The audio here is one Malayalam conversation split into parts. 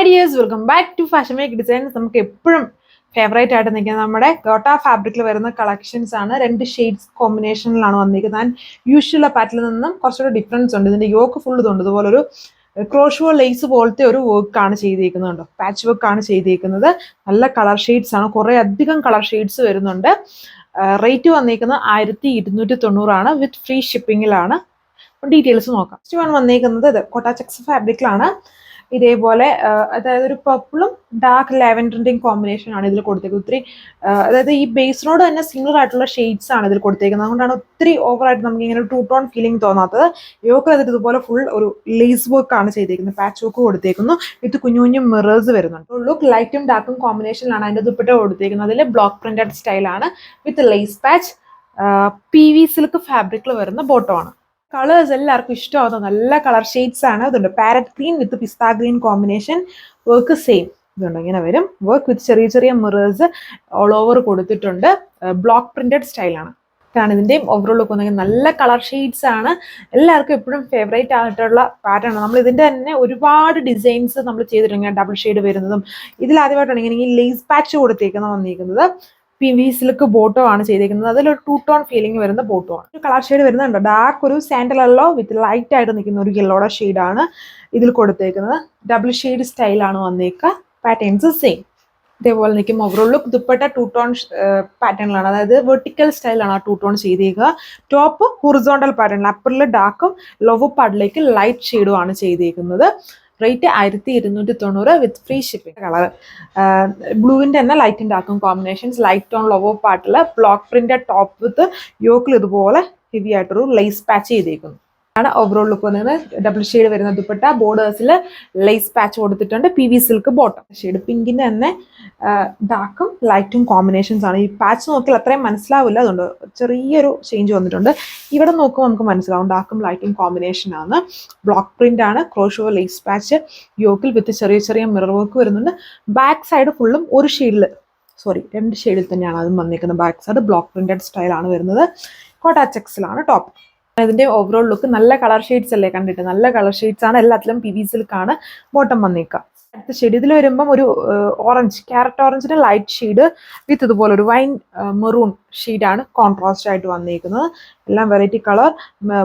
Hi dears, welcome back to Fashion Make Designs. നമുക്ക് എപ്പോഴും ഫേവറേറ്റ് ആയിട്ട് നിൽക്കുന്ന നമ്മുടെ ഗോട്ട ഫാബ്രിക്കിൽ വരുന്ന കളക്ഷൻസ് ആണ്. രണ്ട് ഷെയ്ഡ്സ് കോമ്പിനേഷനിലാണ് വന്നിരിക്കുന്നത്. ആൻഡ് യൂഷ്വൽ പാറ്റേണിൽ നിന്നും കുറച്ചുകൂടി ഡിഫറൻസ് ഉണ്ട്. ഇതിന്റെ യോക്ക് ഫുൾ ഇതുണ്ട്. ഇതുപോലെ ഒരു ക്രോഷ്വോ ലേസ് പോലത്തെ ഒരു വർക്കാണ് ചെയ്തിരിക്കുന്നുണ്ട്. പാച്ച് വർക്ക് ആണ് ചെയ്തിരിക്കുന്നത്. നല്ല കളർ ഷെയ്ഡ്സ് ആണ്. കുറേ അധികം കളർ ഷെയ്ഡ്സ് വരുന്നുണ്ട്. റേറ്റ് വന്നിരിക്കുന്നത് 1290 വിത്ത് ഫ്രീ ഷിപ്പിങ്ങിലാണ്. ഡീറ്റെയിൽസ് നോക്കാം. ഫസ്റ്റ് വൺ വന്നിരിക്കുന്നത് ഇത് കോട്ട ചെക്സ് ഫാബ്രിക്കിലാണ്. ഇതേപോലെ അതായത് ഒരു പർപ്പിളും ഡാർക്ക് ലാവൻഡറിന്റെയും കോമ്പിനേഷൻ ആണ് ഇതിൽ കൊടുത്തേക്കുന്നത്. ഒത്തിരി അതായത് ഈ ബേസിനോട് തന്നെ സിമിലർ ആയിട്ടുള്ള ഷെയ്ഡ്സ് ആണ് ഇതിൽ കൊടുത്തേക്കുന്നത്. അതുകൊണ്ടാണ് ഒത്തിരി ഓവറായിട്ട് നമുക്ക് ഇങ്ങനെ ഒരു ടൂ ടോൺ ഫീലിംഗ് തോന്നാത്തത്. യോക്ക് അതിൽ ഇതുപോലെ ഫുൾ ഒരു ലേസ് വർക്ക് ആണ് ചെയ്തേക്കുന്നത്. Patch work കൊടുത്തേക്കുന്നു. വിത്ത് കുഞ്ഞു കുഞ്ഞു മിറേഴ്സ് വരുന്നുണ്ട്. ലുക്ക് ലൈറ്റും ഡാർക്കും കോമ്പിനേഷനിലാണ് അതിന്റെ ദുപ്പട്ട കൊടുത്തേക്കുന്നത്. അതിൽ ബ്ലോക്ക് പ്രിന്റഡ് സ്റ്റൈലാണ് വിത്ത് ലേസ് പാച്ച്. PV സിൽക്ക് ഫാബ്രിക്കിൽ വരുന്ന ബോട്ടം ആണ്. കളേഴ്സ് എല്ലാവർക്കും ഇഷ്ടമാവുന്ന നല്ല കളർ ഷെയ്ഡ്സ് ആണ്. ഇതുണ്ട് പാരറ്റ് ഗ്രീൻ വിത്ത് പിസ്ത ഗ്രീൻ കോമ്പിനേഷൻ. വർക്ക് സെയിം ഇതുണ്ട്, ഇങ്ങനെ വരും. വർക്ക് വിത്ത് ചെറിയ ചെറിയ മിറേഴ്സ് ഓൾ ഓവർ കൊടുത്തിട്ടുണ്ട്. ബ്ലോക്ക് പ്രിന്റഡ് സ്റ്റൈലാണ്. ഇതാണ് ഇതിൻ്റെയും ഓവറോൾ ലുക്ക് വന്നെങ്കിൽ നല്ല കളർ ഷെയ്ഡ്സ് ആണ്. എല്ലാവർക്കും എപ്പോഴും ഫേവറേറ്റ് ആയിട്ടുള്ള പാറ്റേൺ ആണ്. നമ്മൾ ഇതിൻ്റെ തന്നെ ഒരുപാട് ഡിസൈൻസ് നമ്മൾ ചെയ്തിട്ടുണ്ട്. ഡബിൾ ഷെയ്ഡ് വരുന്നതും ഇതിൽ ആദ്യമായിട്ടാണ് ഇങ്ങനെ ഈ ലേസ് പാച്ച് കൊടുത്തേക്കുന്ന വന്നിരിക്കുന്നത്. PV സിൽക്ക് ബോട്ടോ ആണ് ചെയ്തേക്കുന്നത്. അതിലൊരു ടൂ ടോൺ ഫീലിംഗ് വരുന്ന ബോട്ടോ ആണ്. ഒരു കളർ ഷെയ്ഡ് വരുന്നുണ്ട്. ഡാർക്ക് ഒരു സാൻഡൽ യെല്ലോ വിത്ത് ലൈറ്റ് ആയിട്ട് നിൽക്കുന്ന ഒരു യെല്ലോയുടെ ഷെയ്ഡാണ് ഇതിൽ കൊടുത്തേക്കുന്നത്. ഡബിൾ ഷെയ്ഡ് സ്റ്റൈലാണ് വന്നേക്കുക. Patterns same. ഇതേപോലെ നിൽക്കും. Overall look dupatta two tone പാറ്റേണിലാണ്, അതായത് വെർട്ടിക്കൽ സ്റ്റൈലാണ് ആ ടൂ ടോൺ ചെയ്തേക്കുക. ടോപ്പ് ഹൊറിസോണ്ടൽ പാറ്റേണിൽ, അപ്പറിൽ ഡാർക്കും ലോവർ പാർട്ടിലേക്ക് ലൈറ്റ് ഷെയ്ഡും ആണ് ചെയ്തേക്കുന്നത്. Rate 1290 with free shipping. Colour ബ്ലൂവിൻ്റെ തന്നെ ലൈറ്റും ഡാർക്കും കോമ്പിനേഷൻസ്. ലൈറ്റ് ഓൺ ലോവർ പാർട്ടിൽ ബ്ലോക്ക് പ്രിന്റഡ് ടോപ്പ് വിത്ത് യോക്കിൽ ഇതുപോലെ ഹെവി ആയിട്ടൊരു ലേസ് പാച്ച് ചെയ്തേക്കുന്നു. ആണ് ഓവറോൾ ലുക്ക് വന്നത്. ഡബിൾ ഷെയ്ഡ് വരുന്ന ദുപ്പട്ട, ബോർഡേഴ്സിൽ ലേസ് പാച്ച് കൊടുത്തിട്ടുണ്ട്. PV silk bottom shade. പിങ്കിൻ്റെ തന്നെ ഡാർക്കും ലൈറ്റും കോമ്പിനേഷൻസ് ആണ്. ഈ പാച്ച് നോക്കിയാൽ അത്രയും മനസ്സിലാവില്ല, അതുകൊണ്ട് ചെറിയൊരു ചേഞ്ച് വന്നിട്ടുണ്ട്. ഇവിടെ നോക്കുമ്പോൾ നമുക്ക് മനസ്സിലാവും ഡാർക്കും ലൈറ്റും കോമ്പിനേഷൻ ആണ്. ബ്ലോക്ക് പ്രിന്റ് ആണ്. ക്രോഷോ ലേസ് പാച്ച് യോക്കിൽ വിത്ത് ചെറിയ ചെറിയ മിറർ വർക്ക് വരുന്നുണ്ട്. ബാക്ക് സൈഡ് ഫുള്ളും ഒരു ഷെയ്ഡിൽ, രണ്ട് ഷെയ്ഡിൽ തന്നെയാണ് അതും വന്നിരിക്കുന്നത്. ബാക്ക് സൈഡ് ബ്ലോക്ക് പ്രിന്റഡ് സ്റ്റൈലാണ് വരുന്നത്. കോട്ട ചെക്സിലാണ് ടോപ്പ്. ഇതിന്റെ ഓവറോൾ ലുക്ക് നല്ല കളർ ഷെയ്ഡ്സ് അല്ലേ കണ്ടിട്ട്? നല്ല കളർ ഷെയ്ഡ്സ് ആണ്. എല്ലാത്തിലും PV സിൽക്കാണ് ബോട്ടം വന്നേക്കുക. അടുത്ത ഷെയ്ഡ് ഇതിൽ വരുമ്പം ഒരു ഓറഞ്ച്, ക്യാരറ്റ് ഓറഞ്ചിന്റെ ലൈറ്റ് ഷെയ്ഡ് വിത്ത് ഇതുപോലെ ഒരു വൈൻ മെറൂൺ ഷെയ്ഡാണ് കോൺട്രാസ്റ്റ് ആയിട്ട് വന്നിരിക്കുന്നത്. എല്ലാം variety colour.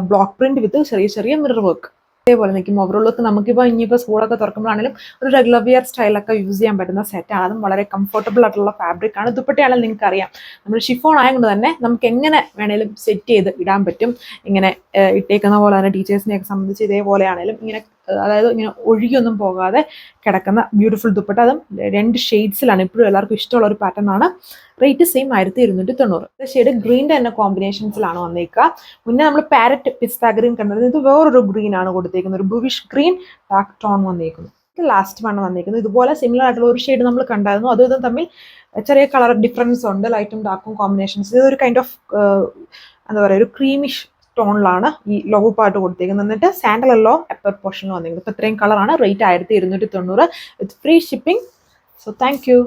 Block print with ചെറിയ ചെറിയ മിറർ വർക്ക്. ഇതേപോലെ നിൽക്കും. ഓവറോൾ ലുക്ക് നമുക്കിപ്പോൾ ഇനിയിപ്പോൾ സ്കൂളൊക്കെ തുറക്കുമ്പോഴാണെങ്കിലും ഒരു റെഗുലർ വിയർ സ്റ്റൈലൊക്കെ യൂസ് ചെയ്യാൻ പറ്റുന്ന സെറ്റാണ്. അതും വളരെ കംഫർട്ടബിൾ ആയിട്ടുള്ള ഫാബ്രിക് ആണ്. ദുപ്പട്ടയാണെങ്കിൽ നിങ്ങൾക്ക് അറിയാം, നമ്മൾ ഷിഫോൺ ആയതുകൊണ്ട് തന്നെ നമുക്ക് എങ്ങനെ വേണേലും സെറ്റ് ചെയ്ത് ഇടാൻ പറ്റും. ഇങ്ങനെ ഇട്ടേക്കുന്ന പോലെ തന്നെ ടീച്ചേഴ്സിനെയൊക്കെ സംബന്ധിച്ച് ഇതേപോലെയാണെങ്കിലും ഇങ്ങനെ, അതായത് ഇങ്ങനെ ഒഴുകിയൊന്നും പോകാതെ കിടക്കുന്ന ബ്യൂട്ടിഫുൾ ദുപ്പട്ട. അതും രണ്ട് ഷെയ്ഡ്സിലാണ്. ഇപ്പോഴും എല്ലാവർക്കും ഇഷ്ടമുള്ള ഒരു പാറ്റേൺ ആണ്. Rate same 1290. ഷെയ്ഡ് ഗ്രീൻ്റെ തന്നെ കോമ്പിനേഷൻസിലാണ് വന്നേക്കുക. മുന്നേ നമ്മൾ പാരറ്റ് പിസ്ത ഗ്രീൻ കണ്ടത്, ഇത് വേറൊരു ഗ്രീൻ ആണ് കൊടുത്തേക്കുന്നത്. ഒരു ബ്ലൂവിഷ് ഗ്രീൻ ഡാർക്ക് ടോൺ വന്നേക്കുന്നു. ലാസ്റ്റ് ആണ് വന്നേക്കുന്നത്. ഇതുപോലെ സിമിലർ ആയിട്ടുള്ള ഒരു ഷെയ്ഡ് നമ്മൾ കണ്ടായിരുന്നു. അതും ഇതും തമ്മിൽ ചെറിയ കളർ ഡിഫറൻസ് ഉണ്ട്. ലൈറ്റും ഡാർക്കും കോമ്പിനേഷൻസ്. ഇതൊരു കൈൻഡ് ഓഫ് എന്താ പറയുക, ഒരു ക്രീമിഷ് ടോണിലാണ് ഈ ലോഗോ പാർട്ട് കൊടുത്തേക്കുന്നത്. എന്നിട്ട് സാൻഡൽ യെല്ലോ അപ്പർ പോർഷനിൽ വന്നിരിക്കുന്നത്. ഇപ്പോൾ ഇത്രയും കളറാണ്. Rate 1290 with free shipping. So thank you.